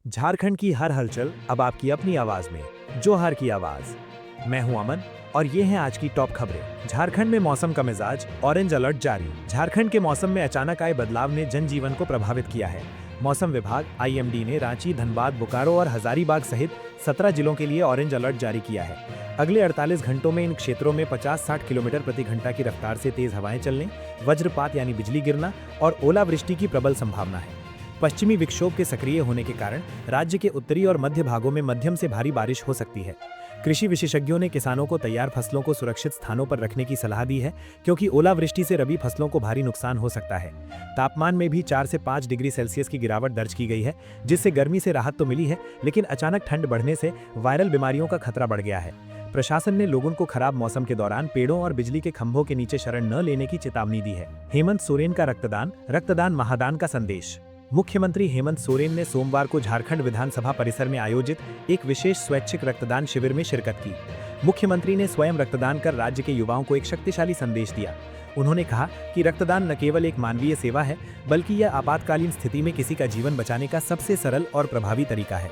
झारखंड की हर हलचल अब आपकी अपनी आवाज में। जोहार की आवाज। मैं हूं अमन और ये हैं आज की टॉप खबरें। झारखंड में मौसम का मिजाज, ऑरेंज अलर्ट जारी। झारखंड के मौसम में अचानक आए बदलाव ने जनजीवन को प्रभावित किया है। मौसम विभाग आईएमडी ने रांची, धनबाद, बोकारो और हजारीबाग सहित 17 जिलों के लिए ऑरेंज अलर्ट जारी किया है। अगले 48 घंटों में इन क्षेत्रों में 50-60 किलोमीटर प्रति घंटा की रफ्तार से तेज हवाएं चलने, वज्रपात यानी बिजली गिरना और ओलावृष्टि की प्रबल संभावना है। पश्चिमी विक्षोभ के सक्रिय होने के कारण राज्य के उत्तरी और मध्य भागों में मध्यम से भारी बारिश हो सकती है। कृषि विशेषज्ञों ने किसानों को तैयार फसलों को सुरक्षित स्थानों पर रखने की सलाह दी है, क्योंकि ओलावृष्टि से रबी फसलों को भारी नुकसान हो सकता है। तापमान में भी 4 से 5 डिग्री सेल्सियस की गिरावट दर्ज की गई है, जिससे गर्मी से राहत तो मिली है, लेकिन अचानक ठंड बढ़ने से वायरल बीमारियों का खतरा बढ़ गया है। प्रशासन ने लोगों को खराब मौसम के दौरान पेड़ों और बिजली के खंभों के नीचे शरण न लेने की चेतावनी दी है। हेमंत सोरेन का रक्तदान महादान का संदेश। मुख्यमंत्री हेमंत सोरेन ने सोमवार को झारखंड विधानसभा परिसर में आयोजित एक विशेष स्वैच्छिक रक्तदान शिविर में शिरकत की। मुख्यमंत्री ने स्वयं रक्तदान कर राज्य के युवाओं को एक शक्तिशाली संदेश दिया। उन्होंने कहा कि रक्तदान न केवल एक मानवीय सेवा है, बल्कि यह आपातकालीन स्थिति में किसी का जीवन बचाने का सबसे सरल और प्रभावी तरीका है।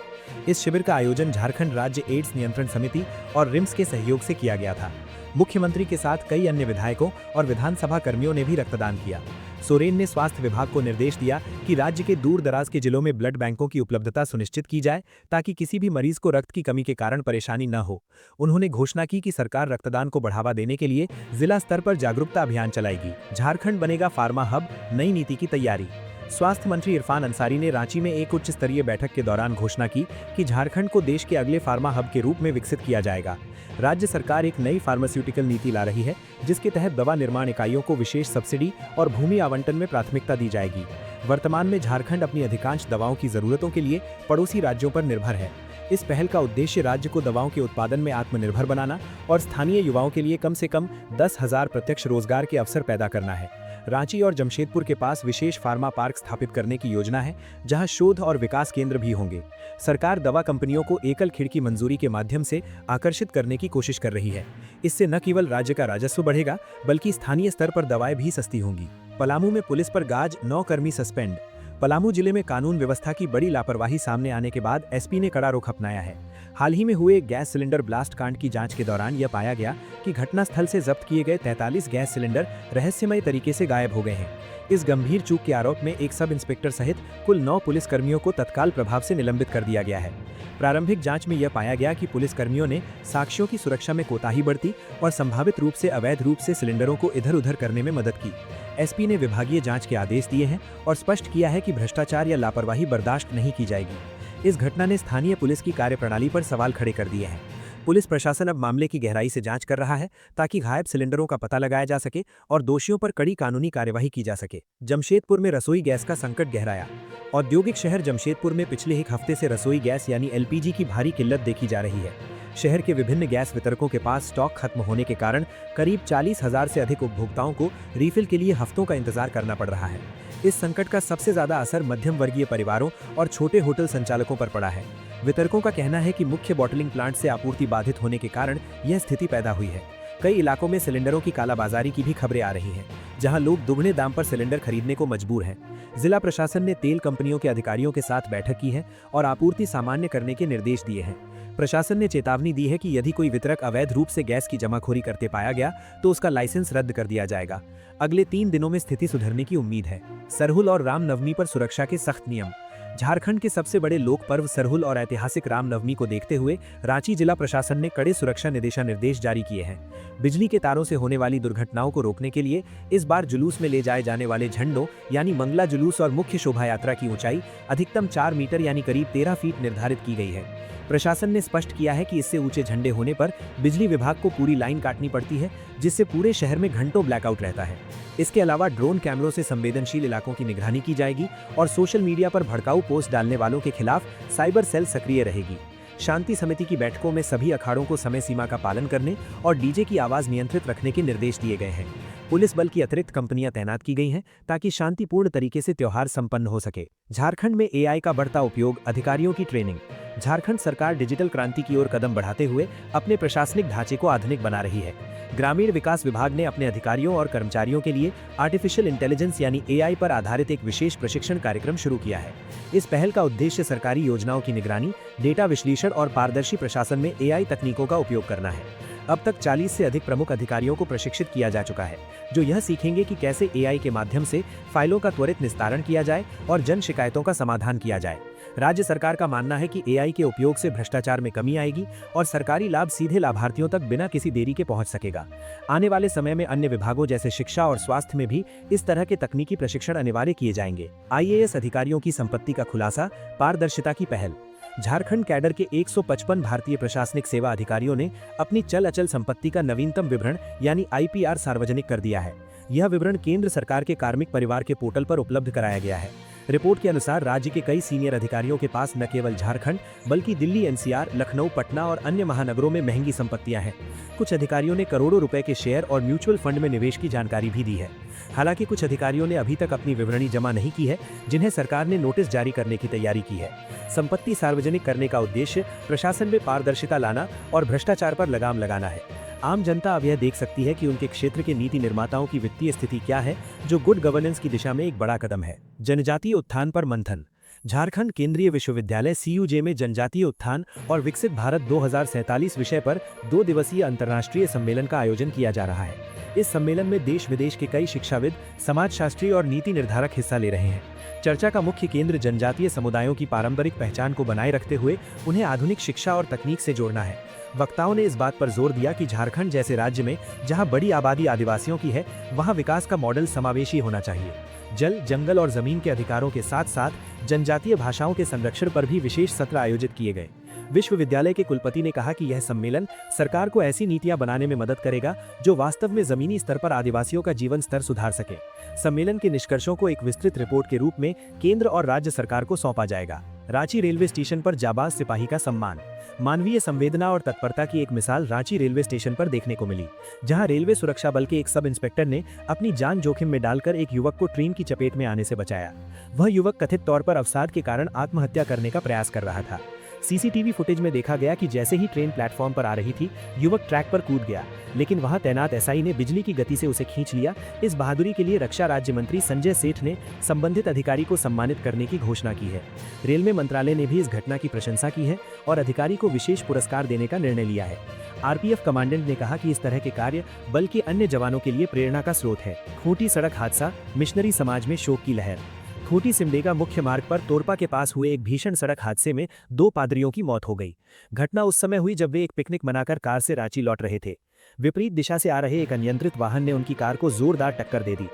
इस शिविर का आयोजन झारखंड राज्य एड्स नियंत्रण समिति और रिम्स के सहयोग से किया गया था। मुख्यमंत्री के साथ कई अन्य विधायकों और विधानसभा कर्मियों ने भी रक्तदान किया। सोरेन ने स्वास्थ्य विभाग को निर्देश दिया कि राज्य के दूर दराज के जिलों में ब्लड बैंकों की उपलब्धता सुनिश्चित की जाए, ताकि किसी भी मरीज को रक्त की कमी के कारण परेशानी न हो। उन्होंने घोषणा की कि सरकार रक्तदान को बढ़ावा देने के लिए जिला स्तर पर जागरूकता अभियान चलाएगी। झारखंड बनेगा फार्मा हब, नई नीति की तैयारी। स्वास्थ्य मंत्री इरफान अंसारी ने रांची में एक उच्च स्तरीय बैठक के दौरान घोषणा की कि झारखंड को देश के अगले फार्मा हब के रूप में विकसित किया जाएगा। राज्य सरकार एक नई फार्मास्यूटिकल नीति ला रही है, जिसके तहत दवा निर्माण इकाइयों को विशेष सब्सिडी और भूमि आवंटन में प्राथमिकता दी जाएगी। वर्तमान में झारखंड अपनी अधिकांश दवाओं की जरूरतों के लिए पड़ोसी राज्यों पर निर्भर है। इस पहल का उद्देश्य राज्य को दवाओं के उत्पादन में आत्मनिर्भर बनाना और स्थानीय युवाओं के लिए कम से कम 10,000 प्रत्यक्ष रोजगार के अवसर पैदा करना है। रांची और जमशेदपुर के पास विशेष फार्मा पार्क स्थापित करने की योजना है, जहां शोध और विकास केंद्र भी होंगे। सरकार दवा कंपनियों को एकल खिड़की मंजूरी के माध्यम से आकर्षित करने की कोशिश कर रही है। इससे न केवल राज्य का राजस्व बढ़ेगा, बल्कि स्थानीय स्तर पर दवाएं भी सस्ती होंगी। पलामू में पुलिस पर गाज, 9 कर्मी सस्पेंड। पलामू जिले में कानून व्यवस्था की बड़ी लापरवाही सामने आने के बाद एसपी ने कड़ा रुख अपनाया है। हाल ही में हुए गैस सिलेंडर ब्लास्ट कांड की जांच के दौरान यह पाया गया कि घटनास्थल से जब्त किए गए 43 गैस सिलेंडर रहस्यमय तरीके से गायब हो गए हैं। इस गंभीर चूक के आरोप में एक सब इंस्पेक्टर सहित कुल 9 पुलिसकर्मियों को तत्काल प्रभाव से निलंबित कर दिया गया है। प्रारंभिक जांच में यह पाया गया कि पुलिसकर्मियों ने साक्ष्यों की सुरक्षा में कोताही बरती और संभावित रूप से अवैध रूप से सिलेंडरों को इधर उधर करने में मदद की। एसपी ने विभागीय जांच के आदेश दिए हैं और स्पष्ट किया है कि भ्रष्टाचार या लापरवाही बर्दाश्त नहीं की जाएगी। इस घटना ने स्थानीय पुलिस की कार्यप्रणाली पर सवाल खड़े कर दिए हैं। पुलिस प्रशासन अब मामले की गहराई से जांच कर रहा है, ताकि गायब सिलेंडरों का पता लगाया जा सके और दोषियों पर कड़ी कानूनी कार्यवाही की जा सके। जमशेदपुर में रसोई गैस का संकट गहराया। औद्योगिक शहर जमशेदपुर में पिछले एक हफ्ते से रसोई गैस यानी एलपीजी की भारी किल्लत देखी जा रही है। शहर के विभिन्न गैस वितरकों के पास स्टॉक खत्म होने के कारण करीब 40,000 से अधिक उपभोक्ताओं को रिफिल के लिए हफ्तों का इंतजार करना पड़ रहा है। इस संकट का सबसे ज्यादा असर मध्यम वर्गीय परिवारों और छोटे होटल संचालकों पर पड़ा है। वितरकों का कहना है कि मुख्य बॉटलिंग प्लांट से आपूर्ति बाधित होने के कारण यह स्थिति पैदा हुई है। कई इलाकों में सिलेंडरों की कालाबाजारी की भी खबरें आ रही हैं, जहां लोग दुगने दाम पर सिलेंडर खरीदने को मजबूर हैं। जिला प्रशासन ने तेल कंपनियों के अधिकारियों के साथ बैठक की है और आपूर्ति सामान्य करने के निर्देश दिए हैं। प्रशासन ने चेतावनी दी है कि यदि कोई वितरक अवैध रूप से गैस की जमाखोरी करते पाया गया तो उसका लाइसेंस रद्द कर दिया जाएगा। अगले 3 दिनों में स्थिति सुधरने की उम्मीद है। सरहुल और रामनवमी पर सुरक्षा के सख्त नियम। झारखंड के सबसे बड़े लोक पर्व सरहुल और ऐतिहासिक रामनवमी को देखते हुए रांची जिला प्रशासन ने कड़े सुरक्षा निर्देश जारी किए हैं। बिजली के तारों से होने वाली दुर्घटनाओं को रोकने के लिए इस बार जुलूस में ले जाए जाने वाले झंडों यानी मंगला जुलूस और मुख्य शोभा यात्रा की ऊंचाई अधिकतम 4 मीटर यानी करीब 13 फीट निर्धारित की गई है। प्रशासन ने स्पष्ट किया है कि इससे ऊंचे झंडे होने पर बिजली विभाग को पूरी लाइन काटनी पड़ती है, जिससे पूरे शहर में घंटों ब्लैकआउट रहता है। इसके अलावा ड्रोन कैमरों से संवेदनशील इलाकों की निगरानी की जाएगी और सोशल मीडिया पर भड़काऊ पोस्ट डालने वालों के खिलाफ साइबर सेल सक्रिय रहेगी। शांति समिति की बैठकों में सभी अखाड़ों को समय सीमा का पालन करने और डीजे की आवाज नियंत्रित रखने के निर्देश दिए गए हैं। पुलिस बल की अतिरिक्त कंपनियां तैनात की गई हैं, ताकि शांतिपूर्ण तरीके से त्योहार संपन्न हो सके। झारखंड में एआई का बढ़ता उपयोग, अधिकारियों की ट्रेनिंग। झारखंड सरकार डिजिटल क्रांति की ओर कदम बढ़ाते हुए अपने प्रशासनिक ढांचे को आधुनिक बना रही है। ग्रामीण विकास विभाग ने अपने अधिकारियों और कर्मचारियों के लिए आर्टिफिशियल इंटेलिजेंस यानी एआई पर आधारित एक विशेष प्रशिक्षण कार्यक्रम शुरू किया है। इस पहल का उद्देश्य सरकारी योजनाओं की निगरानी, डेटा विश्लेषण और पारदर्शी प्रशासन में एआई तकनीकों का उपयोग करना है। अब तक 40 से अधिक प्रमुख अधिकारियों को प्रशिक्षित किया जा चुका है, जो यह सीखेंगे कि कैसे एआई के माध्यम से फाइलों का त्वरित निस्तारण किया जाए और जन शिकायतों का समाधान किया जाए। राज्य सरकार का मानना है कि एआई के उपयोग से भ्रष्टाचार में कमी आएगी और सरकारी लाभ सीधे लाभार्थियों तक बिना किसी देरी के पहुंच सकेगा। आने वाले समय में अन्य विभागों जैसे शिक्षा और स्वास्थ्य में भी इस तरह के तकनीकी प्रशिक्षण अनिवार्य किए जाएंगे। आईएएस अधिकारियों की संपत्ति का खुलासा, पारदर्शिता की पहल। झारखंड कैडर के 155 भारतीय प्रशासनिक सेवा अधिकारियों ने अपनी चल अचल संपत्ति का नवीनतम विवरण यानी आईपीआर सार्वजनिक कर दिया है। यह विवरण केंद्र सरकार के कार्मिक परिवार के पोर्टल पर उपलब्ध कराया गया है। रिपोर्ट के अनुसार राज्य के कई सीनियर अधिकारियों के पास न केवल झारखंड बल्कि दिल्ली, एनसीआर, लखनऊ, पटना और अन्य महानगरों में महंगी संपत्तियां हैं। कुछ अधिकारियों ने करोड़ों रुपए के शेयर और म्यूचुअल फंड में निवेश की जानकारी भी दी है। हालांकि कुछ अधिकारियों ने अभी तक अपनी विवरणी जमा नहीं की है, जिन्हें सरकार ने नोटिस जारी करने की तैयारी की है। संपत्ति सार्वजनिक करने का उद्देश्य प्रशासन में पारदर्शिता लाना और भ्रष्टाचार पर लगाम लगाना है। आम जनता अब यह देख सकती है कि उनके क्षेत्र के नीति निर्माताओं की वित्तीय स्थिति क्या है, जो गुड गवर्नेंस की दिशा में एक बड़ा कदम है। जनजातीय उत्थान पर मंथन। झारखंड केंद्रीय विश्वविद्यालय सीयूजे में जनजातीय उत्थान और विकसित भारत 2047 विषय पर 2 दिवसीय अंतर्राष्ट्रीय सम्मेलन का आयोजन किया जा रहा है। इस सम्मेलन में देश विदेश के कई शिक्षाविद, समाजशास्त्री और नीति निर्धारक हिस्सा ले रहे हैं। चर्चा का मुख्य केंद्र जनजातीय समुदायों की पारंपरिक पहचान को बनाए रखते हुए उन्हें आधुनिक शिक्षा और तकनीक से जोड़ना है। वक्ताओं ने इस बात पर जोर दिया कि झारखंड जैसे राज्य में जहां बड़ी आबादी आदिवासियों की है, वहां विकास का मॉडल समावेशी होना चाहिए। जल, जंगल और जमीन के अधिकारों के साथ साथ जनजातीय भाषाओं के संरक्षण पर भी विशेष सत्र आयोजित किए गए। विश्वविद्यालय के कुलपति ने कहा कि यह सम्मेलन सरकार को ऐसी नीतियां बनाने में मदद करेगा जो वास्तव में जमीनी स्तर पर आदिवासियों का जीवन स्तर सुधार सके। सम्मेलन के निष्कर्षों को एक विस्तृत रिपोर्ट के रूप में केंद्र और राज्य सरकार को सौंपा जाएगा। रांची रेलवे स्टेशन पर जाबाज सिपाही का सम्मान। मानवीय संवेदना और तत्परता की एक मिसाल रांची रेलवे स्टेशन पर देखने को मिली, जहां रेलवे सुरक्षा बल के एक सब इंस्पेक्टर ने अपनी जान जोखिम में डालकर एक युवक को ट्रेन की चपेट में आने से बचाया। वह युवक कथित तौर पर अवसाद के कारण आत्महत्या करने का प्रयास कर रहा था। सीसीटीवी फुटेज में देखा गया कि जैसे ही ट्रेन प्लेटफॉर्म पर आ रही थी, युवक ट्रैक पर कूद गया, लेकिन वहां तैनात एसआई ने बिजली की गति से उसे खींच लिया। इस बहादुरी के लिए रक्षा राज्य मंत्री संजय सेठ ने संबंधित अधिकारी को सम्मानित करने की घोषणा की है। रेलवे मंत्रालय ने भी इस घटना की प्रशंसा की है और अधिकारी को विशेष पुरस्कार देने का निर्णय लिया है। आरपीएफ कमांडेंट ने कहा कि इस तरह के कार्य बल के अन्य जवानों के लिए प्रेरणा का स्रोत है। खूंटी सड़क हादसा, मिशनरी समाज में शोक की लहर। खूंटी सिमडेगा मुख्य मार्ग पर तोरपा के पास हुए एक भीषण सड़क हादसे में 2 पादरियों की मौत हो गई। घटना उस समय हुई जब वे एक पिकनिक मनाकर कार से रांची लौट रहे थे। विपरीत दिशा से आ रहे एक अनियंत्रित वाहन ने उनकी कार को जोरदार टक्कर दे दी।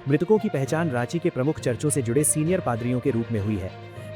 मृतकों की पहचान रांची के प्रमुख चर्चों से जुड़े सीनियर पादरियों के रूप में हुई है।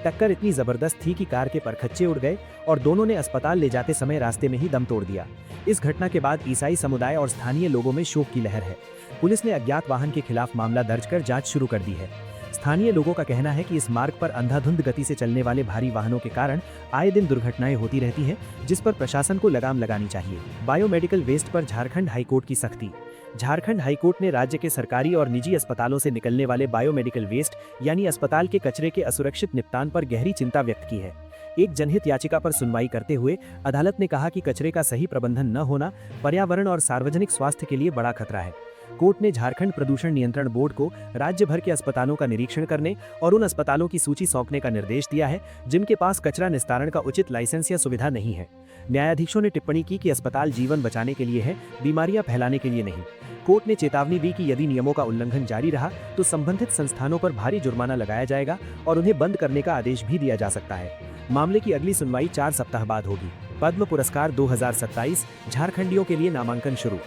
टक्कर इतनी जबरदस्त थी कि कार के परखच्चे उड़ गए और दोनों ने अस्पताल ले जाते समय रास्ते में ही दम तोड़ दिया। इस घटना के बाद ईसाई समुदाय और स्थानीय लोगों में शोक की लहर है। पुलिस ने अज्ञात वाहन के खिलाफ मामला दर्ज कर जांच शुरू कर दी है। स्थानीय लोगों का कहना है कि इस मार्ग पर अंधाधुंध गति से चलने वाले भारी वाहनों के कारण आए दिन दुर्घटनाएं होती रहती हैं, जिस पर प्रशासन को लगाम लगानी चाहिए। बायोमेडिकल वेस्ट पर झारखंड हाईकोर्ट की सख्ती। झारखंड हाईकोर्ट ने राज्य के सरकारी और निजी अस्पतालों से निकलने वाले बायोमेडिकल वेस्ट यानी अस्पताल के कचरे के असुरक्षित निपटान पर गहरी चिंता व्यक्त की है। एक जनहित याचिका पर सुनवाई करते हुए अदालत ने कहा कि कचरे का सही प्रबंधन न होना पर्यावरण और सार्वजनिक स्वास्थ्य के लिए बड़ा खतरा है। कोर्ट ने झारखंड प्रदूषण नियंत्रण बोर्ड को राज्य भर के अस्पतालों का निरीक्षण करने और उन अस्पतालों की सूची सौंपने का निर्देश दिया है जिनके पास कचरा निस्तारण का उचित लाइसेंस या सुविधा नहीं है। न्यायाधीशों ने टिप्पणी की कि अस्पताल जीवन बचाने के लिए है, बीमारियां फैलाने के लिए नहीं। कोर्ट ने चेतावनी दी कि यदि नियमों का उल्लंघन जारी रहा तो संबंधित संस्थानों पर भारी जुर्माना लगाया जाएगा और उन्हें बंद करने का आदेश भी दिया जा सकता है। मामले की अगली सुनवाई 4 सप्ताह बाद होगी। पद्म पुरस्कार 2027 झारखंडियों के लिए नामांकन शुरू।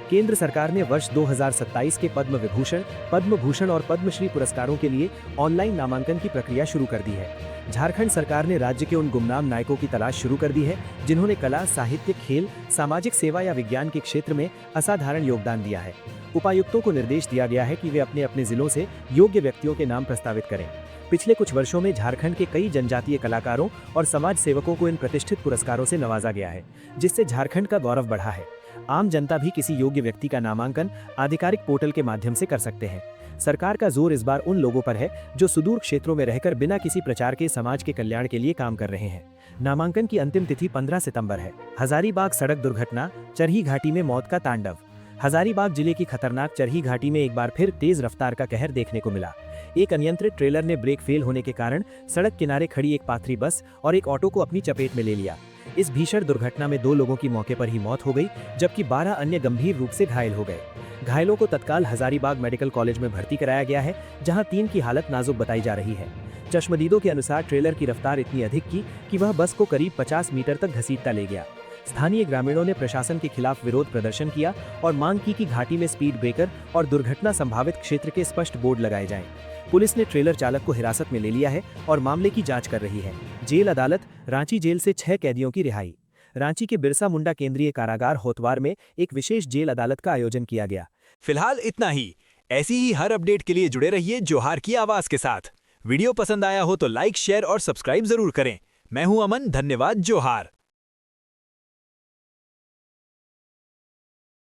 केंद्र सरकार ने वर्ष 2027 के पद्म विभूषण, पद्म भूषण और पद्मश्री पुरस्कारों के लिए ऑनलाइन नामांकन की प्रक्रिया शुरू कर दी है। झारखंड सरकार ने राज्य के उन गुमनाम नायकों की तलाश शुरू कर दी है जिन्होंने कला, साहित्य, खेल, सामाजिक सेवा या विज्ञान के क्षेत्र में असाधारण योगदान दिया है। उपायुक्तों को निर्देश दिया गया है कि वे अपने अपने जिलों से योग्य व्यक्तियों के नाम प्रस्तावित करें। पिछले कुछ वर्षों में झारखंड के कई जनजातीय कलाकारों और समाज सेवकों को इन प्रतिष्ठित पुरस्कारों से नवाजा गया है, जिससे झारखंड का गौरव बढ़ा है। आम जनता भी किसी योग्य व्यक्ति का नामांकन आधिकारिक पोर्टल के माध्यम से कर सकते हैं। सरकार का जोर इस बार उन लोगों पर है जो सुदूर क्षेत्रों में रहकर बिना किसी प्रचार के समाज के कल्याण के लिए काम कर रहे हैं। नामांकन की अंतिम तिथि 15 सितंबर है। हजारीबाग सड़क दुर्घटना, चरही घाटी में मौत का तांडव। हजारीबाग जिले की खतरनाक चरही घाटी में एक बार फिर तेज रफ्तार का कहर देखने को मिला। एक अनियंत्रित ट्रेलर ने ब्रेक फेल होने के कारण सड़क किनारे खड़ी एक पाथरी बस और एक ऑटो को अपनी चपेट में ले लिया। इस भीषण दुर्घटना में 2 लोगों की मौके पर ही मौत हो गई, जबकि 12 अन्य गंभीर रूप से घायल हो गए। घायलों को तत्काल हजारीबाग मेडिकल कॉलेज में भर्ती कराया गया है, जहां 3 की हालत नाजुक बताई जा रही है। चश्मदीदों के अनुसार ट्रेलर की रफ्तार इतनी अधिक की कि वह बस को करीब 50 मीटर तक घसीटता ले गया। स्थानीय ग्रामीणों ने प्रशासन के खिलाफ विरोध प्रदर्शन किया और मांग की कि घाटी में स्पीड ब्रेकर और दुर्घटना संभावित क्षेत्र के स्पष्ट बोर्ड लगाए जाएं। पुलिस ने ट्रेलर चालक को हिरासत में ले लिया है और मामले की जांच कर रही है। जेल अदालत रांची जेल से 6 कैदियों की रिहाई। रांची के बिरसा मुंडा केंद्रीय कारागार होतवार में एक विशेष जेल अदालत का आयोजन किया गया। फिलहाल इतना ही। ऐसी ही हर अपडेट के लिए जुड़े रहिए जोहार की आवाज के साथ। वीडियो पसंद आया हो तो लाइक, शेयर और सब्सक्राइब जरूर करें। मैं हूं अमन, धन्यवाद, जोहार।